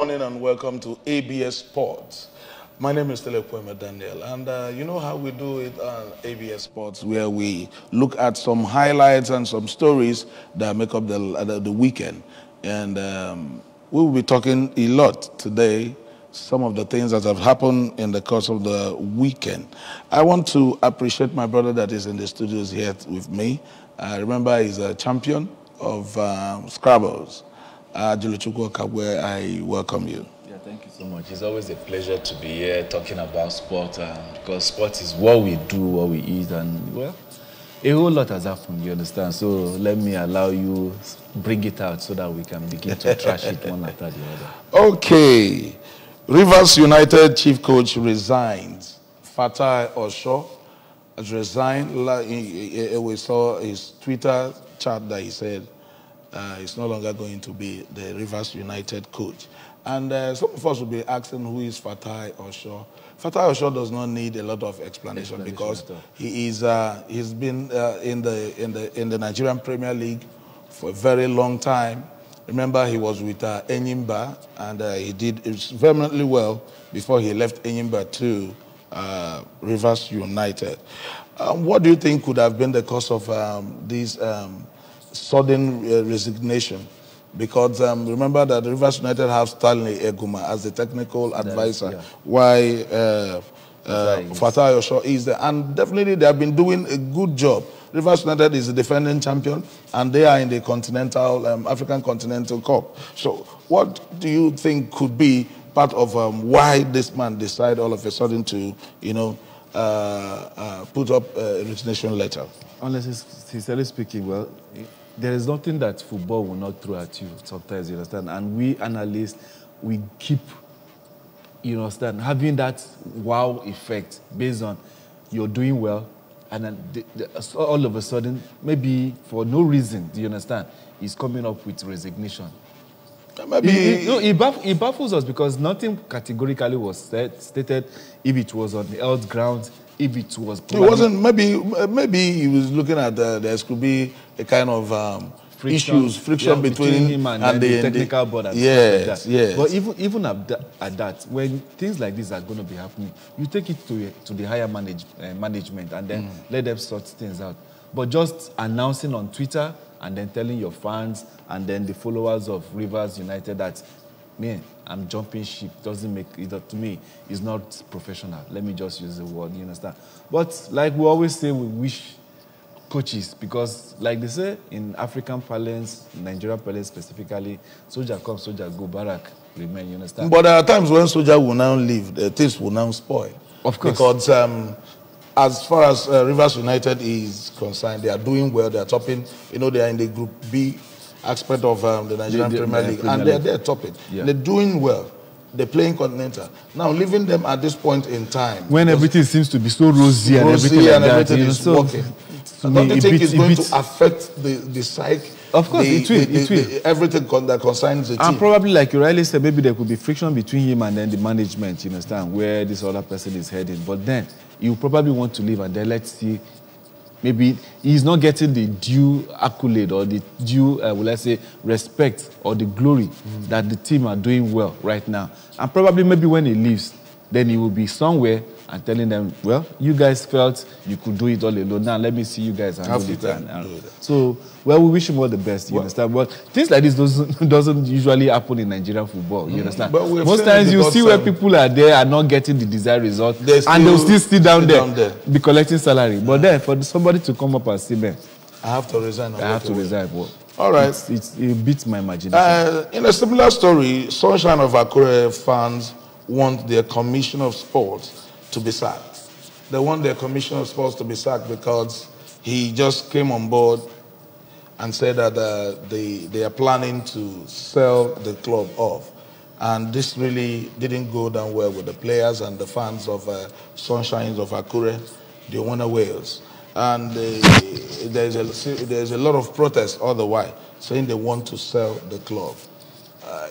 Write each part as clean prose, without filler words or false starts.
Morning and welcome to ABS Sports. My name is Telekweme Daniel, and you know how we do it on ABS Sports, where we look at some highlights and some stories that make up the weekend. And we will be talking a lot today, some of the things that have happened in the course of the weekend. I want to appreciate my brother that is in the studios here with me. Remember, he's a champion of Scrabbles. Juluchukwu Kabwe, I welcome you. Yeah, thank you so much. It's always a pleasure to be here talking about sport because sport is what we do, what we eat, and well, a whole lot has happened, you understand? So let me allow you bring it out so that we can begin to trash it one after the other. Okay. Rivers United chief coach resigns. Fatai Osho has resigned. We saw his Twitter chat that he said he's no longer going to be the Rivers United coach. And some of us will be asking, who is Fatai Osho? Fatai Osho does not need a lot of explanation because he's been in the Nigerian Premier League for a very long time. Remember, he was with Enyimba, and he did vehemently well before he left Enyimba to Rivers United. What do you think could have been the cause of this sudden resignation? Because remember that Rivers United have Stanley Eguma as the technical advisor, while Fatai Osho is there. And definitely they have been doing a good job. Rivers United is the defending champion, and they are in the continental, African Continental Cup. So what do you think could be part of why this man decided all of a sudden to, put up a resignation letter? Honestly, sincerely speaking, well, there is nothing that football will not throw at you sometimes, you understand? And we analysts, we keep, you understand, having that wow effect based on you're doing well, and then all of a sudden, maybe for no reason, do you understand, he's coming up with resignation. Maybe it baffles us because nothing categorically was stated if it was on the health grounds, if it was... It wasn't, maybe he was looking at there could be a kind of friction between him and the technical board and stuff like that. Yes. But even at that, when things like this are going to be happening, you take it to the higher management and then let them sort things out. But just announcing on Twitter and then telling your fans and then the followers of Rivers United that, man, I'm jumping ship, doesn't make it, to me, it's not professional. Let me just use the word, you understand? But like we always say, we wish coaches, because like they say in African parlance, Nigerian parlance specifically, soldier come, soldier go, barrack remain, you understand? But there are times when soldier will now leave, the things will now spoil. Of course. Because as far as Rivers United is concerned, they are doing well, they are topping, they are in the Group B aspect of the Nigerian Premier League, and they're topping. Yeah. They're doing well. They're playing continental. Now, leaving them at this point in time, when everything seems to be so rosy and everything like that, is working. Don't you think it's going to affect the psyche? Of course, it will. Everything that concerns the team. And probably, like you rightly said, maybe there could be friction between him and then the management, you understand, where this other person is heading. But then, you probably want to leave and then let's see, maybe he's not getting the due accolade or the due, let's say, respect or the glory that the team are doing well right now. And probably maybe when he leaves, then he will be somewhere and telling them, well, you guys felt you could do it all alone. Now let me see you guys handle it. So, well, we wish him all the best, you understand? But things like this doesn't usually happen in Nigerian football, you understand? Most times you see where people are there and not getting the desired result, and they'll still sit down there, be collecting salary. But then for somebody to come up and say, man, I have to resign. I have to resign. Well, all right. It beats my imagination. In a similar story, Sunshine of Akure fans want their Commissioner of Sports to be sacked. They want their Commissioner of Sports to be sacked because he just came on board and said that they are planning to sell the club off. And this really didn't go down well with the players and the fans of Sunshine of Akure, the Owona Wales. And there's a lot of protest all the while saying they want to sell the club.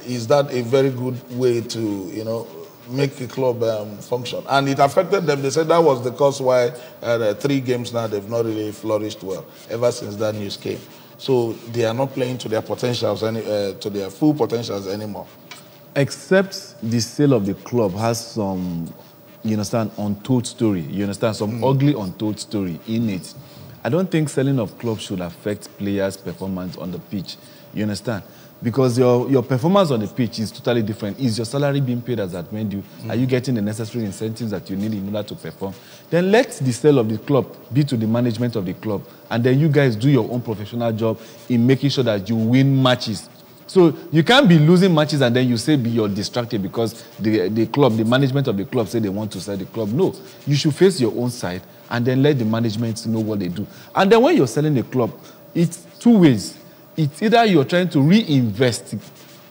Is that a very good way to, make the club function? And it affected them. They said that was the cause why 3 games now they've not really flourished well ever since that news came. So they are not playing to their potentials, to their full potentials anymore. Except the sale of the club has some, you understand, untold story. You understand, some ugly untold story in it. I don't think selling of clubs should affect players' performance on the pitch. You understand? Because your performance on the pitch is totally different. Is your salary being paid as at when you? Are you getting the necessary incentives that you need in order to perform? Then let the sale of the club be to the management of the club. And then you guys do your own professional job in making sure that you win matches. So you can't be losing matches and then you say you're distracted because the club, the management of the club say they want to sell the club. No, you should face your own side and then let the management know what they do. And then when you're selling the club, it's two ways. It's either you're trying to reinvest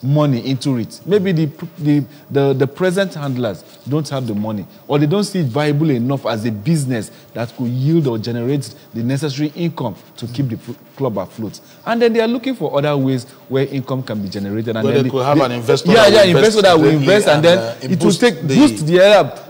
money into it. Maybe the present handlers don't have the money, or they don't see it viable enough as a business that could yield or generate the necessary income to keep the club afloat. And then they are looking for other ways where income can be generated. And where then they could have an investor. Investor that will invest, and then it will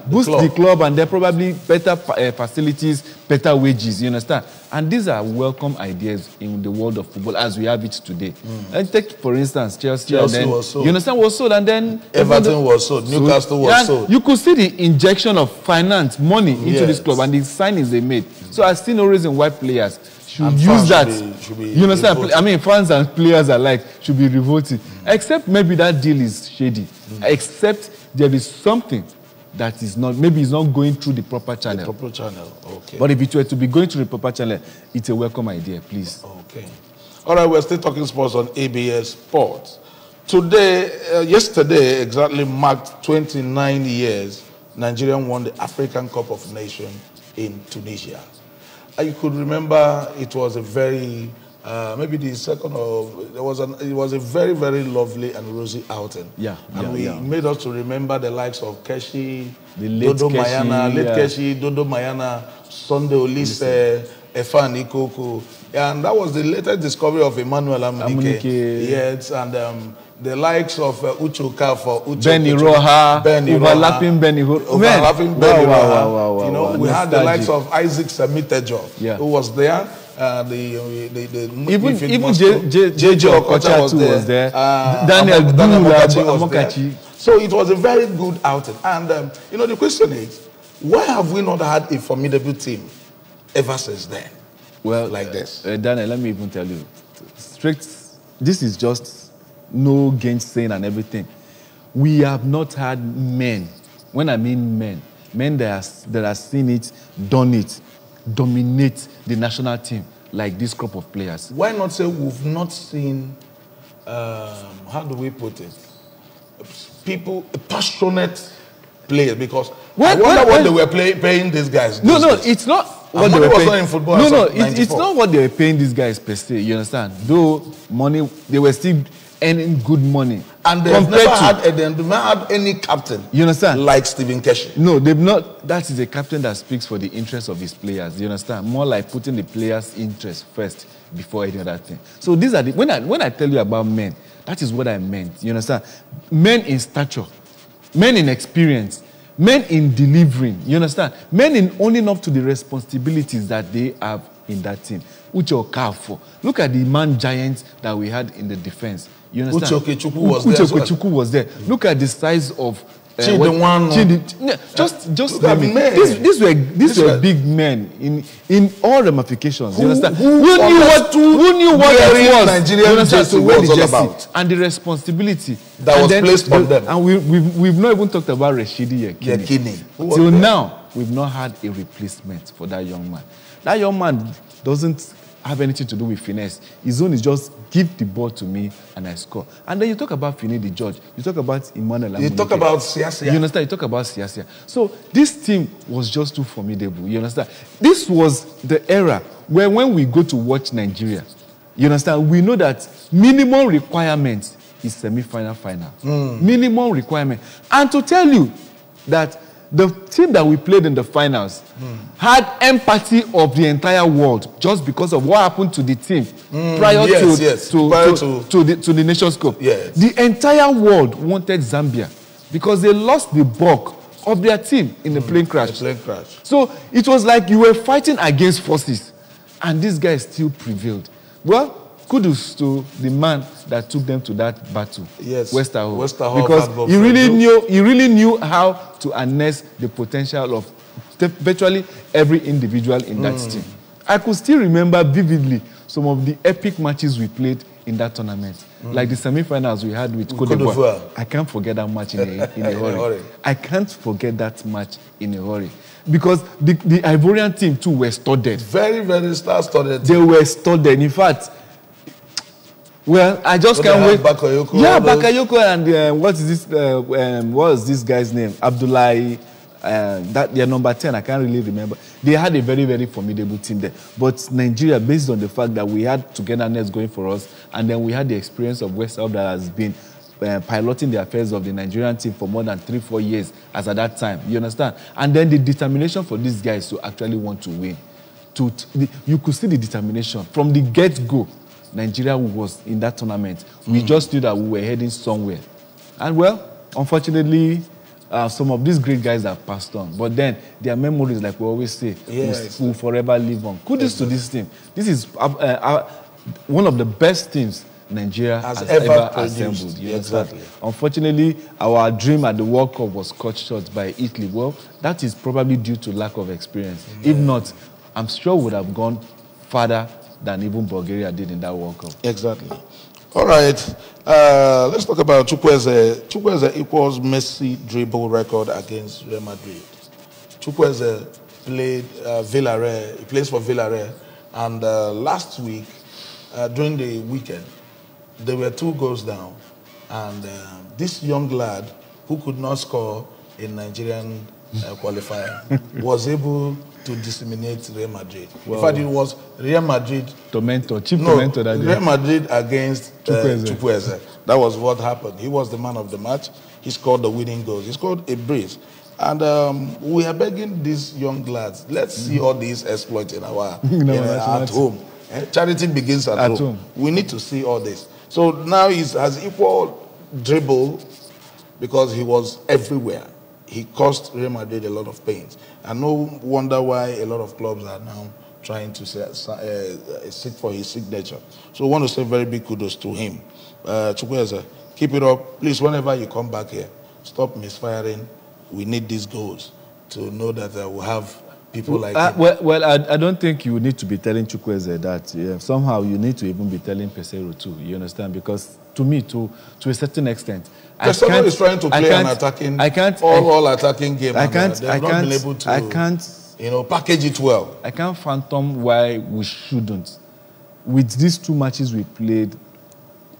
boost the club, and then probably better facilities, better wages. You understand? And these are welcome ideas in the world of football as we have it today. And take, for instance, Chelsea was sold. You understand, was sold, and then Everton was sold, Newcastle was sold. You could see the injection of finance, money into this club, and the signings they made. So I see no reason why players should use that. You understand? Revolting. I mean, fans and players alike should be revolting. Except maybe that deal is shady. Except there is something that is not, maybe it's not going through the proper channel. The proper channel, okay. But if it were to be going through the proper channel, it's a welcome idea, please. Okay. All right, we're still talking sports on ABS Sports. Today, yesterday, exactly marked 29 years, Nigeria won the African Cup of Nations in Tunisia. You could remember it was a very, maybe the second of, it was a very, very lovely and rosy outing. And made us to remember the likes of Keshi, Dodo Mayana, late Keshi, Dodo Mayana, Sunday Olise, Efan Ikoku. And that was the latest discovery of Emmanuel Amunike. Yes, and the likes of Uchoka for Uchoka. Benny Roha, overlapping Benny Roha. Wow. You know, we had the likes of Isaac Semitejo, who was there. Even JJ Okocha was there. Daniel Amokachi. So it was a very good outing. And, you know, the question is, why have we not had a formidable team ever since then? Well, like this. Daniel, let me even tell you, this is just no gainsaying and everything. We have not had men, when I mean men that have seen it, done it, dominate the national team like this group of players. Why not say we've not seen, how do we put it, people, passionate players? Because I wonder what they were paying these guys. No, it's not what they were paying. Not in football. It's not what they were paying these guys per se. You understand? Though money, they were still earning good money. And they've never had any captain. You understand? Like Stephen Keshi. No, they've not. That is a captain that speaks for the interests of his players. You understand? More like putting the players' interest first before any other thing. So these are the, when I tell you about men, that is what I meant. You understand? Men in stature, men in experience, men in delivering. You understand? Men in owning up to the responsibilities that they have in that team. Uche Okafor. Look at the man giants that we had in the defense. You understand? Uche Okechukwu was there. Look at the size of just these were big men in all ramifications. You understand? Who knew what it was? Nigerian jersey was all about, and the responsibility that was placed on them. And we've not even talked about Rashidi Yekini. Till now, we've not had a replacement for that young man. That young man doesn't have anything to do with finesse. His own is just give the ball to me and I score. And then you talk about Finidi George. You talk about Emmanuel Amunike. You talk about Siasia. You understand? You talk about Siasia. So this team was just too formidable. You understand? This was the era where when we go to watch Nigeria, you understand, we know that minimum requirement is semi-final, final. Minimum requirement. And to tell you that the team that we played in the finals had empathy of the entire world just because of what happened to the team prior to the Nations Cup. Yes. The entire world wanted Zambia because they lost the bulk of their team in the plane crash. So it was like you were fighting against forces and these guys still prevailed. Well, kudos to the man that took them to that battle. Yes, Westerhoff. Westerhoff, Because Bob he Fredro. really knew how to harness the potential of virtually every individual in that team. I could still remember vividly some of the epic matches we played in that tournament. Like the semi-finals we had with Côte d'Ivoire. I can't forget that match in a hurry. I can't forget that match in a hurry. Because the Ivorian team too were studded. Very, very star-studded. They were studded. In fact, well, I just can't wait. Bakayoko, yeah, Bakayoko and what is this guy's name? Abdullahi. That their number 10, I can't really remember. They had a very, very formidable team there. But Nigeria, based on the fact that we had togetherness going for us, and then we had the experience of Westerhoff that has been piloting the affairs of the Nigerian team for more than 3-4 years as at that time. You understand? And then the determination for these guys to actually want to win. You could see the determination. From the get-go, Nigeria was in that tournament. We just knew that we were heading somewhere. And well, unfortunately, some of these great guys have passed on. But then their memories, like we always say, will forever live on. Kudos to this team. This is one of the best teams Nigeria has ever assembled. Exactly. Unfortunately, our dream at the World Cup was cut short by Italy. Well, that is probably due to lack of experience. If not, I'm sure we would have gone farther than even Bulgaria did in that World Cup. Exactly. All right. Let's talk about Chukwueze. Chukwueze equals Messi dribble record against Real Madrid. Chukwueze played Villarreal. He plays for Villarreal. And last week, during the weekend, there were 2 goals down. And this young lad, who could not score in Nigerian qualifier, was able to disseminate Real Madrid. Wow. In fact, it was Real Madrid. Tormento that day. Real Madrid against Chukwueze. That was what happened. He was the man of the match. He scored the winning goals. He scored a brace. And we are begging these young lads, let's see all these exploits in our at home. Charity begins at home. We need to see all this. So now he has equal dribble because he was everywhere. He caused Real Madrid a lot of pains. And no wonder why a lot of clubs are now trying to seek for his signature. So I want to say very big kudos to him. Chukwueze, keep it up. Please, whenever you come back here, stop misfiring. We need these goals to know that we'll have people like him. Well, I don't think you need to be telling Chukwueze that. Yeah. Somehow you need to even be telling Peseiro too. You understand? Because to me, to a certain extent, Peseiro is trying to play an attacking, all attacking game. They've not been able to, package it well. I can't fathom why we shouldn't. With these 2 matches we played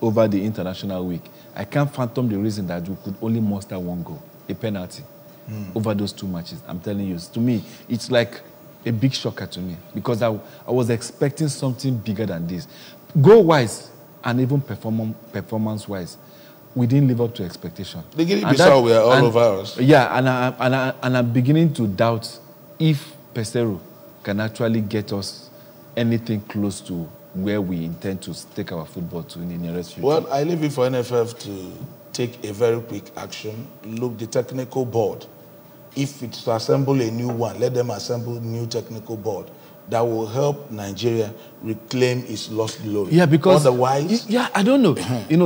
over the international week, I can't fathom the reason that we could only muster 1 goal, a penalty, over those 2 matches. I'm telling you, to me, it's like a big shocker to me because I was expecting something bigger than this. Goal-wise and even performance-wise, we didn't live up to expectation. The Guinea-Bissau were all over us. Yeah, and I'm beginning to doubt if Peseiro can actually get us anything close to where we intend to take our football to in the nearest future. Well, I leave it for NFF to take a very quick action. Look, the technical board, if it's to assemble a new one, let them assemble a new technical board that will help Nigeria reclaim its lost glory. Yeah, because otherwise, I don't know.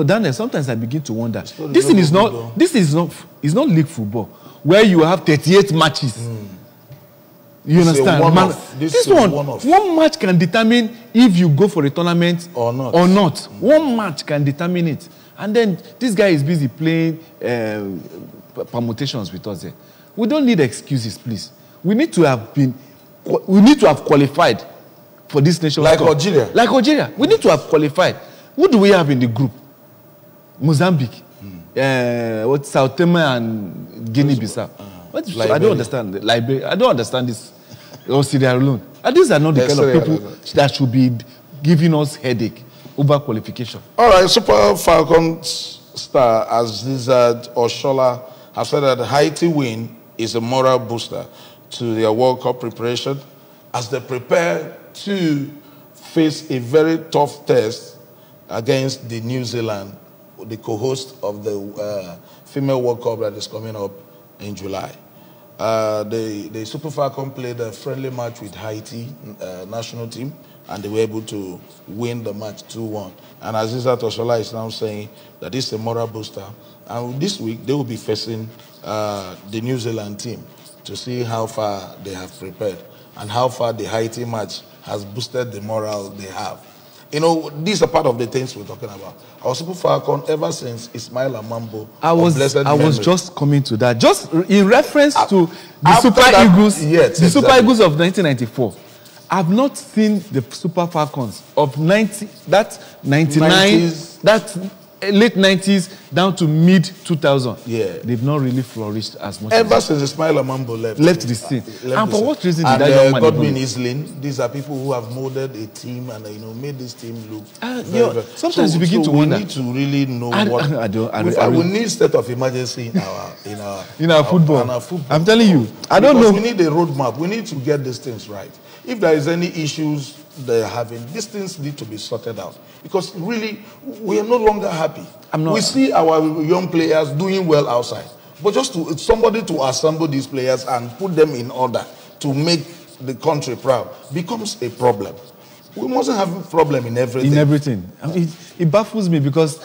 Daniel, sometimes I begin to wonder. This is not league football where you have 38 matches. You understand? One match can determine if you go for a tournament or not. One match can determine it. And then this guy is busy playing permutations with us. We don't need excuses, please. We need to have qualified for this Nations Cup. Like Algeria. We need to have qualified. Who do we have in the group? Mozambique. Sao Tome and Guinea-Bissau. I don't understand. Liberia. I don't understand this. Or Sierra Leone. And these are not the kind of people that should be giving us headache over qualification. All right, Super Falcons star Asisat Oshoala have said that the Haiti win is a moral booster to their World Cup preparation as they prepare to face a very tough test against the New Zealand, the co-host of the Female World Cup that is coming up in July. The Super Falcons played a friendly match with Haiti national team and they were able to win the match 2-1. And Asisat Oshoala is now saying that this is a moral booster. And this week, they will be facing the New Zealand team to see how far they have prepared and how far the Haiti match has boosted the morale they have. You know, these are part of the things we're talking about. Our Super Falcon, ever since Ismail Amambo, I was just coming to that. Just in reference to the Super Eagles, yes, the exactly. Super Eagles of 1994. I've not seen the Super Falcons of 90, that 99, 90s. that late 90s down to mid 2000. Yeah. They've not really flourished as much. Ever since Ismail Amambo left the scene. And for what reason did that young man Godwin Islin, these are people who have molded a team and made this team look very. Sometimes you begin to wonder. We need to really know what we need state of emergency in our football. I'm telling you, I don't know. We need a roadmap. We need to get these things right. If there is any issues they're having, these things need to be sorted out. Because really, we are no longer happy. We see our young players doing well outside. But just somebody to assemble these players and put them in order to make the country proud becomes a problem. We mustn't have a problem in everything. In everything. I mean, it baffles me because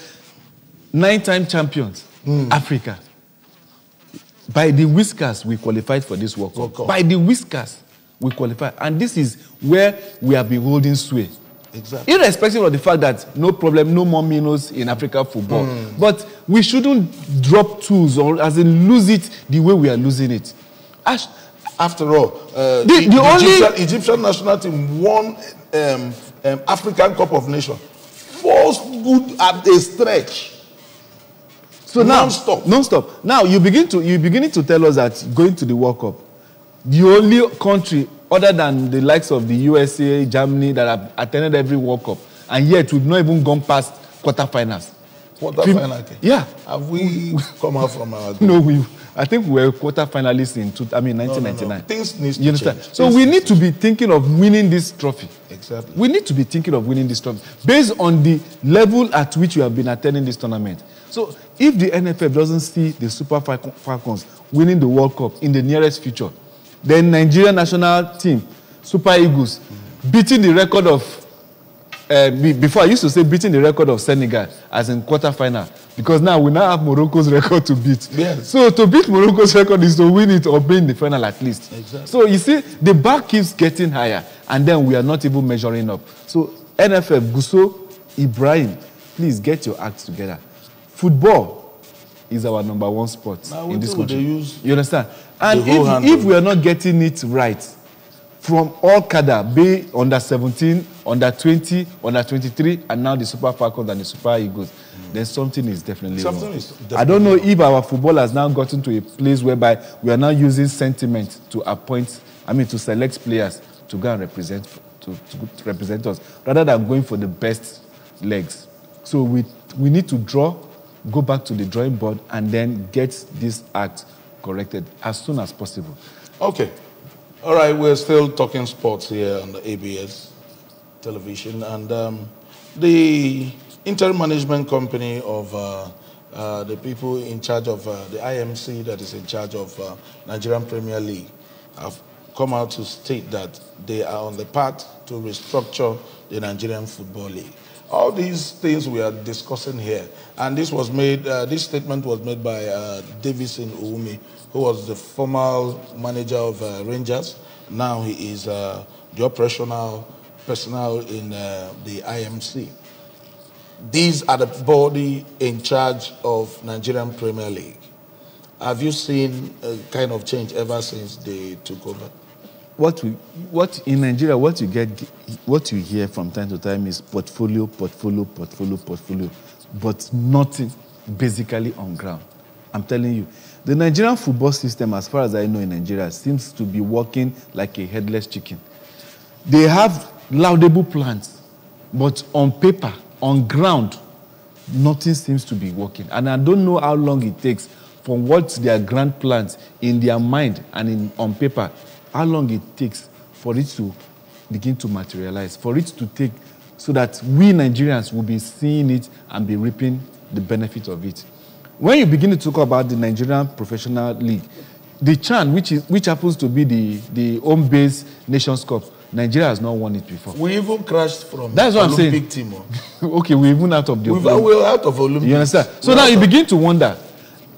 9-time champions, Africa. By the whiskers, we qualified for this World Cup. By the whiskers, we qualify. And this is where we have been holding sway. Exactly. Irrespective of the fact that no problem, no more minnows in Africa football. But we shouldn't drop tools or as in lose it the way we are losing it. After all, the Egyptian national team won African Cup of Nations. 4 good at a stretch. So now, non-stop. Now you're beginning to tell us that going to the World Cup, the only country other than the likes of the USA, Germany that have attended every World Cup, and yet we've not even gone past quarterfinals. Quarterfinal? Yeah. Have we come out from our group? No, I think we were quarterfinalists in 1999. No. Things need to understand? change. So we need to be thinking of winning this trophy. Exactly. We need to be thinking of winning this trophy based on the level at which you have been attending this tournament. So if the NFF doesn't see the Super Falcons winning the World Cup in the nearest future, then Nigerian national team, Super Eagles, beating the record of, before I used to say beating the record of Senegal as in quarterfinal, because now we now have Morocco's record to beat. Yes. So to beat Morocco's record is to win it or be in the final at least. Exactly. So you see, the bar keeps getting higher, and then we are not even measuring up. So NFF, Gusso, Ibrahim, please get your acts together. Football is our #1 sport in this country. You understand? And if we are not getting it right, from all cadre, be under 17, under 20, under 23, and now the Super Falcons and the Super Eagles, then something is definitely wrong. I don't know if our football has now gotten to a place whereby we are now using sentiment to to select players to go and represent us, rather than going for the best legs. So we need to go back to the drawing board and then get this act corrected as soon as possible. Okay. All right, we're still talking sports here on the ABS television. And the interim management company of the people in charge of the IMC that is in charge of Nigerian Premier League have come out to state that they are on the path to restructure the Nigerian Football League. All these things we are discussing here, and this was made. This statement was made by Davison Uwumi, who was the former manager of Rangers. Now he is the operational personnel in the IMC. These are the body in charge of Nigerian Premier League. Have you seen a kind of change ever since they took over? What in Nigeria, what you hear from time to time is portfolio, but nothing basically on ground. I'm telling you, the Nigerian football system, as far as I know in Nigeria, seems to be working like a headless chicken. They have laudable plans, but on paper, on ground, nothing seems to be working. And I don't know how long it takes from what their grand plans in their mind and on paper, how long it takes for it to begin to materialize, for it to take, so that we Nigerians will be seeing it and be reaping the benefit of it. When you begin to talk about the Nigerian Professional League, the CHAN, which happens to be the home-based Nations Cup, Nigeria has not won it before. We even crashed from That's what Olympic I'm saying. team. Okay, we're even out of the We're out of Olympics. You understand? So now you begin to wonder,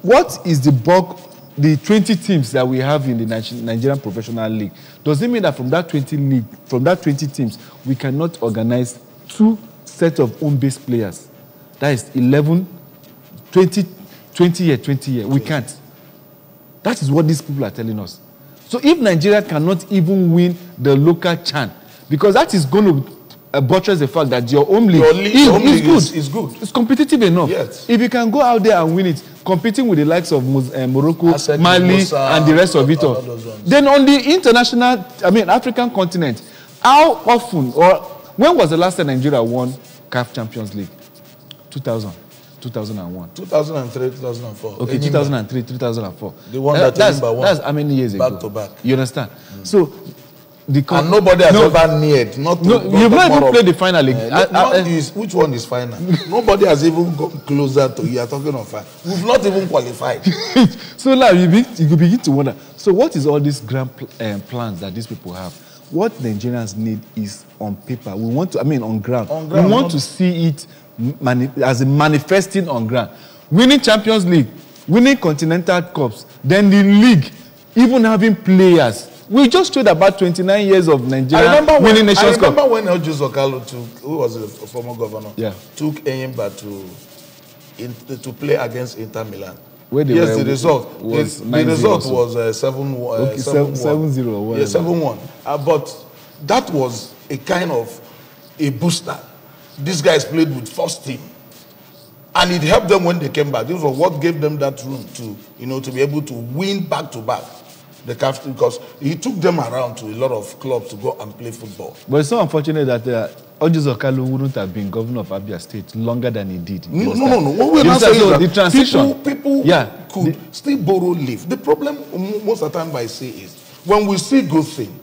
what is the bulk, the 20 teams that we have in the Nigerian Professional League? Does it mean that from that 20 teams, we cannot organize 2 sets of home-based players? That is 11, 20 year. We can't. That is what these people are telling us. So if Nigeria cannot even win the local CHAN, because that is going to buttress the fact that your home league, is good. It's competitive enough. Yes. If you can go out there and win it, competing with the likes of Morocco, Mali, and the rest of it all, then on the international, African continent, how often or when was the last time Nigeria won CAF Champions League? 2000. 2001. 2003, 2004. Okay, 2003, 2004. The one that's how many years ago? Back to back. You understand? So, and nobody has ever neared. You've not even played the final. Which one is final? Nobody has even come closer to you. Are talking of final. We've not even qualified. So now you begin to wonder. So what is all these grand plans that these people have? What Nigerians need is on paper. We want to, on ground. We want to see it as a manifesting on ground. Winning Champions League, winning Continental Cups, then the league, even having players. We just showed about 29 years of Nigeria winning Nations Cup. I remember when Ojo Zokalo who was a former governor, took Enyimba to play against Inter Milan. Yes, the result was 7-1. 7-0. Yeah, 7-1. But that was a kind of a booster. These guys played with first team, and it helped them when they came back. This was what gave them that room to be able to win back to back the CAF, because he took them around to a lot of clubs to go and play football. But it's so unfortunate that Ojo Zokalo wouldn't have been governor of Abia State longer than he did. No. What we're not saying is that the transition, people could still borrow leave. The problem most of the time I say is when we see good thing,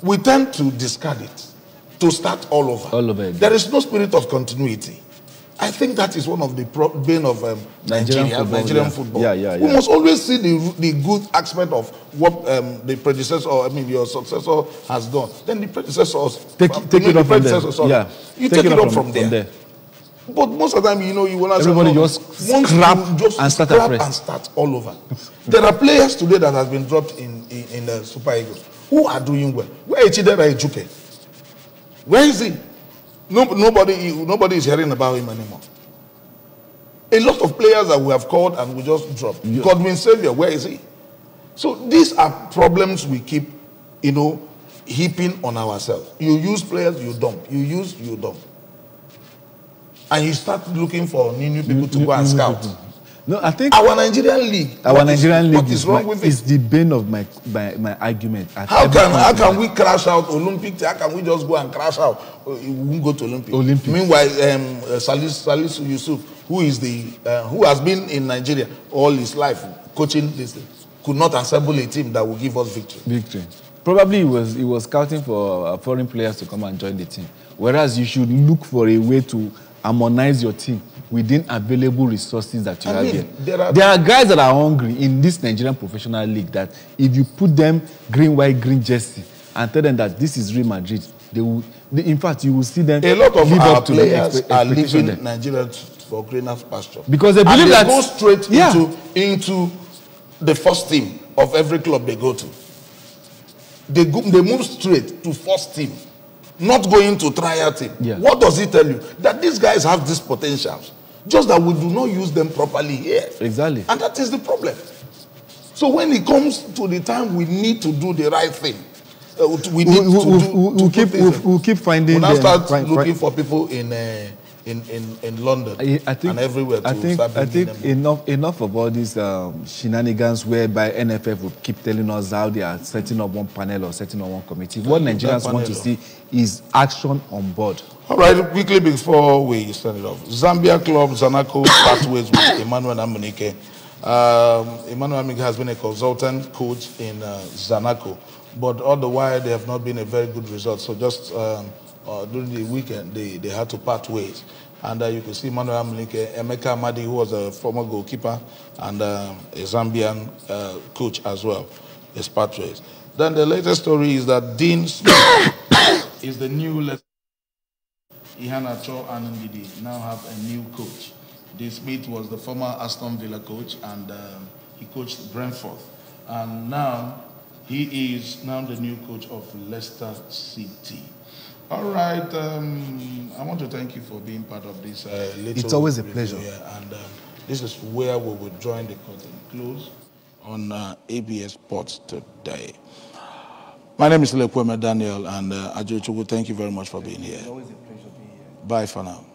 we tend to discard it, to start all over. There is no spirit of continuity. I think that is one of the bane of Nigerian football. We must always see the good aspect of what the predecessor, your successor has done. Then the predecessors take it up from there. You take it up from there. But most of the time, you will not everybody just scrap and start afresh. And start all over. There are players today that have been dropped in the Super Eagles who are doing well. Where is Chidera Ejuke? Where is he? Nobody is hearing about him anymore. A lot of players that we have called and we just dropped. Godwin Xavier, where is he? So these are problems we keep, heaping on ourselves. You use players, you dump. You use, you dump. And you start looking for new people to go and scout. No, I think our Nigerian league. What is wrong with it? Is the bane of my argument. How can we crash out Olympic? How can we just go and crash out? We won't go to Olympic. Meanwhile, Salisu Yusuf, who has been in Nigeria all his life coaching this thing, could not assemble a team that will give us victory. Probably he was scouting for foreign players to come and join the team. Whereas you should look for a way to harmonize your team within available resources that you have here. There are guys that are hungry in this Nigerian Professional League that if you put them green, white, green jersey and tell them that this is Real Madrid, in fact, you will see them. A lot of our players are leaving Nigeria for greener pasture. Because they believe that they go straight into the first team of every club they go to. They move straight to first team, not going to trial team. What does it tell you? That these guys have these potentials, just that we do not use them properly here. Exactly. And that is the problem. So when it comes to the time we need to do the right thing, we'll keep finding. We'll now start looking for people in London and everywhere. I think enough of all these shenanigans whereby NFF will keep telling us how they are setting up one panel or setting up one committee. What Nigerians want to see is action on board. All right, quickly before we start it off, Zambia club Zanaco part ways with Emmanuel Amunike. Emmanuel Amunike has been a consultant coach in Zanaco, but all the while they have not been a very good result. So just during the weekend, they had to part ways. And you can see Emmanuel Amunike, Emeka Amadi, who was a former goalkeeper, and a Zambian coach as well, is part ways. Then the latest story is that Dean Smith is the new Iheanacho and Ndidi now have a new coach. Dean Smith was the former Aston Villa coach, and he coached Brentford. And now he is now the new coach of Leicester City. All right, I want to thank you for being part of this little It's always a review pleasure. here. And this is where we will join the curtain close on ABS Sports today. My name is Lekweme Daniel, and Ajochugu, thank you very much for being here. It's always a pleasure being here. Bye for now.